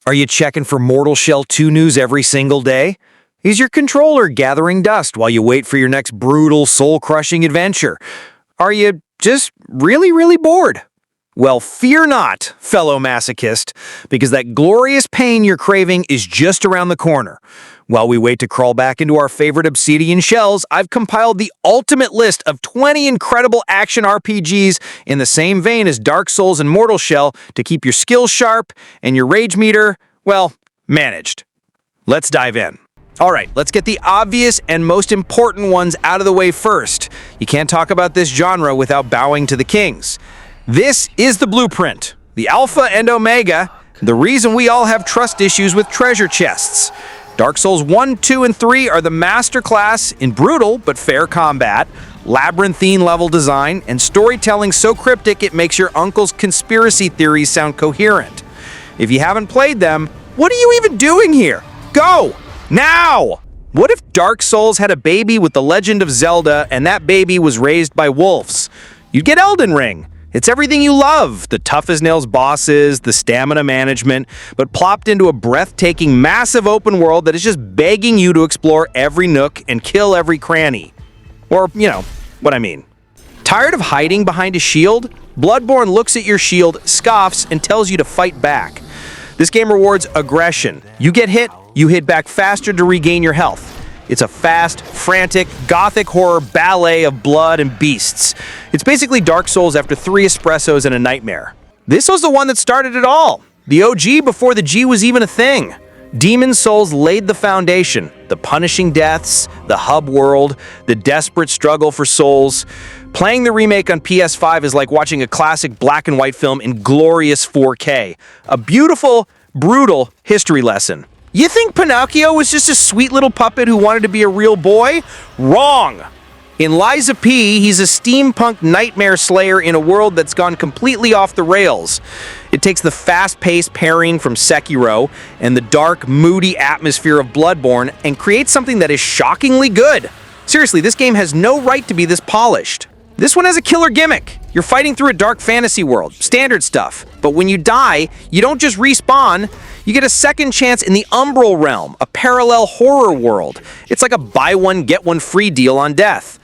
Are you checking for Mortal Shell 2 news every single day? Is your controller gathering dust while you wait for your next brutal, soul-crushing adventure? Are you just really bored? Well, fear not, fellow masochist, because that glorious pain you're craving is just around the corner. While we wait to crawl back into our favorite obsidian shells, I've compiled the ultimate list of 20 incredible action RPGs in the same vein as Dark Souls and Mortal Shell to keep your skills sharp and your rage meter, well, managed. Let's dive in. All right, let's get the obvious and most important ones out of the way first. You can't talk about this genre without bowing to the kings. This is the blueprint, the alpha and omega, the reason we all have trust issues with treasure chests. Dark Souls 1, 2, and 3 are the masterclass in brutal but fair combat, labyrinthine level design, and storytelling so cryptic it makes your uncle's conspiracy theories sound coherent. If you haven't played them, what are you even doing here? Go! Now! What if Dark Souls had a baby with The Legend of Zelda and that baby was raised by wolves? You'd get Elden Ring. It's everything you love, the tough-as-nails bosses, the stamina management, but plopped into a breathtaking, massive open world that is just begging you to explore every nook and kill every cranny. Or, you know, what I mean. Tired of hiding behind a shield? Bloodborne looks at your shield, scoffs, and tells you to fight back. This game rewards aggression. You get hit, you hit back faster to regain your health. It's a fast, frantic, gothic horror ballet of blood and beasts. It's basically Dark Souls after 3 espressos and a nightmare. This was the one that started it all. The OG before the G was even a thing. Demon's Souls laid the foundation. The punishing deaths, the hub world, the desperate struggle for souls. Playing the remake on PS5 is like watching a classic black and white film in glorious 4K. A beautiful, brutal history lesson. You think Pinocchio was just a sweet little puppet who wanted to be a real boy? Wrong! In Lies of P, he's a steampunk nightmare slayer in a world that's gone completely off the rails. It takes the fast-paced parrying from Sekiro and the dark, moody atmosphere of Bloodborne and creates something that is shockingly good. Seriously, this game has no right to be this polished. This one has a killer gimmick. You're fighting through a dark fantasy world, standard stuff. But when you die, you don't just respawn, you get a second chance in the Umbral Realm, a parallel horror world. It's like a buy one, get one free deal on death.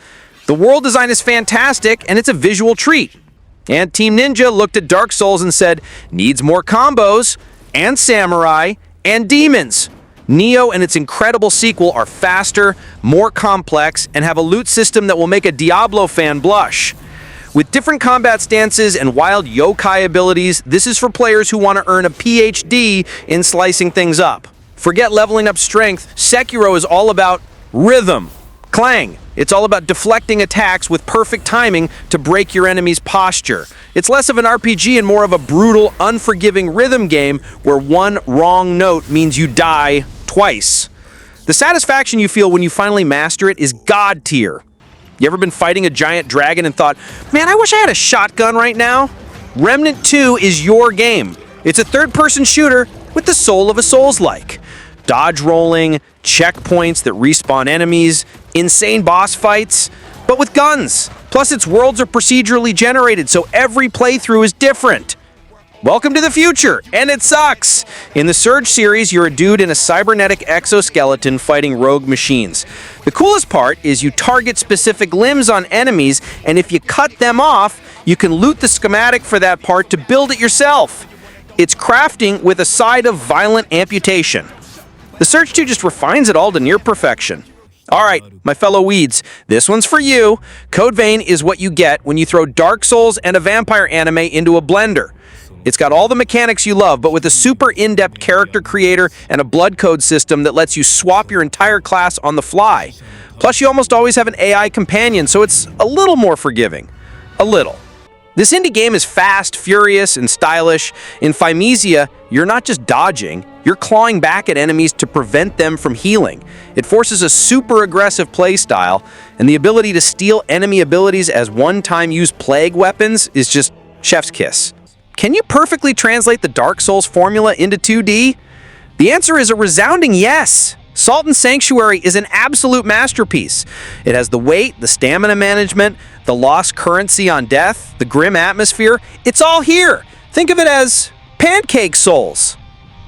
The world design is fantastic, and it's a visual treat. And Team Ninja looked at Dark Souls and said, needs more combos, and samurai, and demons. Nioh and its incredible sequel are faster, more complex, and have a loot system that will make a Diablo fan blush. With different combat stances and wild yokai abilities, this is for players who want to earn a PhD in slicing things up. Forget leveling up strength, Sekiro is all about rhythm, clang. It's all about deflecting attacks with perfect timing to break your enemy's posture. It's less of an RPG and more of a brutal, unforgiving rhythm game where one wrong note means you die twice. The satisfaction you feel when you finally master it is God tier. You ever been fighting a giant dragon and thought, man, I wish I had a shotgun right now? Remnant 2 is your game. It's a third-person shooter with the soul of a Soulslike. Dodge rolling, checkpoints that respawn enemies, insane boss fights, but with guns. Plus, its worlds are procedurally generated, so every playthrough is different. Welcome to the future, and it sucks! In the Surge series, you're a dude in a cybernetic exoskeleton fighting rogue machines. The coolest part is you target specific limbs on enemies, and if you cut them off, you can loot the schematic for that part to build it yourself. It's crafting with a side of violent amputation. The Surge 2 just refines it all to near perfection. Alright, my fellow weeds, this one's for you. Code Vein is what you get when you throw Dark Souls and a vampire anime into a blender. It's got all the mechanics you love, but with a super in-depth character creator and a blood code system that lets you swap your entire class on the fly. Plus, you almost always have an AI companion, so it's a little more forgiving. A little. This indie game is fast, furious, and stylish. In Thymesia, you're not just dodging, you're clawing back at enemies to prevent them from healing. It forces a super aggressive playstyle, and the ability to steal enemy abilities as one-time use plague weapons is just chef's kiss. Can you perfectly translate the Dark Souls formula into 2D? The answer is a resounding yes. Salt and Sanctuary is an absolute masterpiece. It has the weight, the stamina management, the lost currency on death, the grim atmosphere. It's all here. Think of it as Pancake Souls.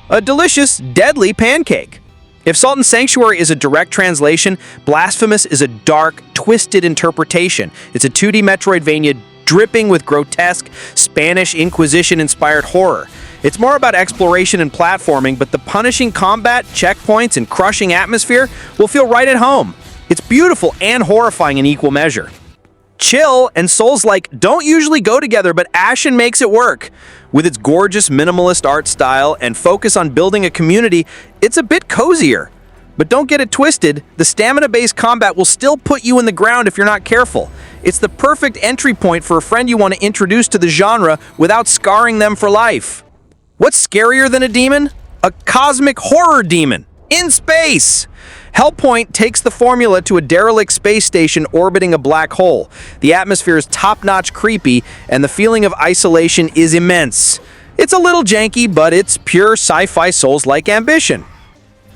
a delicious, deadly pancake. If Salt and Sanctuary is a direct translation, Blasphemous is a dark, twisted interpretation. It's a 2D Metroidvania dripping with grotesque, Spanish Inquisition-inspired horror. It's more about exploration and platforming, but the punishing combat, checkpoints, and crushing atmosphere will feel right at home. It's beautiful and horrifying in equal measure. Chill and Soulslike don't usually go together, but Ashen makes it work. With its gorgeous minimalist art style and focus on building a community, it's a bit cozier. But don't get it twisted, the stamina-based combat will still put you in the ground if you're not careful. It's the perfect entry point for a friend you want to introduce to the genre without scarring them for life. What's scarier than a demon? A cosmic horror demon in space! Hellpoint takes the formula to a derelict space station orbiting a black hole. The atmosphere is top-notch creepy, and the feeling of isolation is immense. It's a little janky, but it's pure sci-fi Souls-like ambition.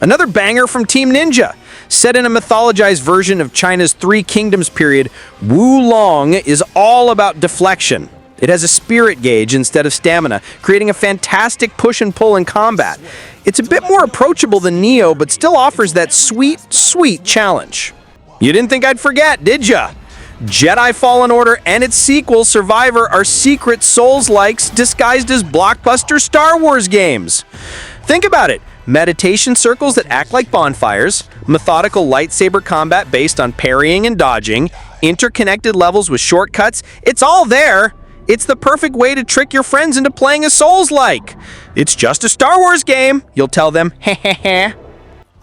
Another banger from Team Ninja. Set in a mythologized version of China's Three Kingdoms period, Wo Long is all about deflection. It has a spirit gauge instead of stamina, creating a fantastic push and pull in combat. It's a bit more approachable than Nioh, but still offers that sweet, sweet challenge. You didn't think I'd forget, did ya? Jedi Fallen Order and its sequel, Survivor, are secret Souls-likes disguised as blockbuster Star Wars games. Think about it. Meditation circles that act like bonfires, methodical lightsaber combat based on parrying and dodging, interconnected levels with shortcuts. It's all there. It's the perfect way to trick your friends into playing a Souls-like. It's just a Star Wars game, you'll tell them. Heh.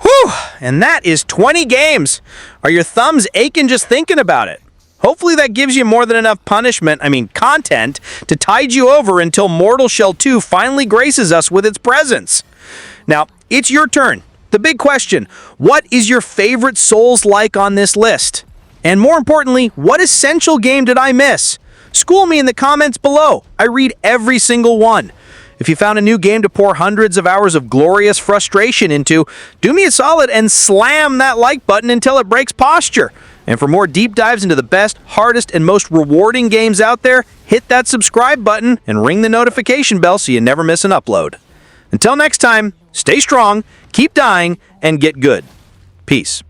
Whew, and that is 20 games. Are your thumbs aching just thinking about it? Hopefully that gives you more than enough content, to tide you over until Mortal Shell 2 finally graces us with its presence. Now, it's your turn. The big question, what is your favorite Souls-like on this list? And more importantly, what essential game did I miss? School me in the comments below. I read every single one. If you found a new game to pour hundreds of hours of glorious frustration into, do me a solid and slam that like button until it breaks posture. And for more deep dives into the best, hardest, and most rewarding games out there, hit that subscribe button and ring the notification bell so you never miss an upload. Until next time, stay strong, keep dying, and get good. Peace.